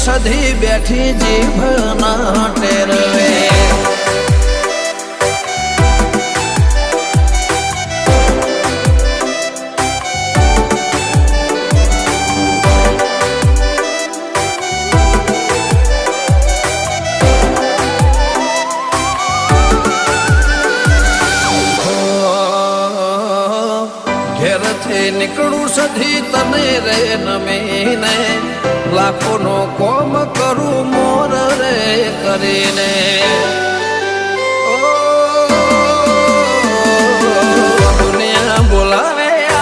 સધી બેઠી જીભ ના ટેરવે નીકળું સધી તને રે નમીને લાખોનો કોમ કરું મોર રે કરીને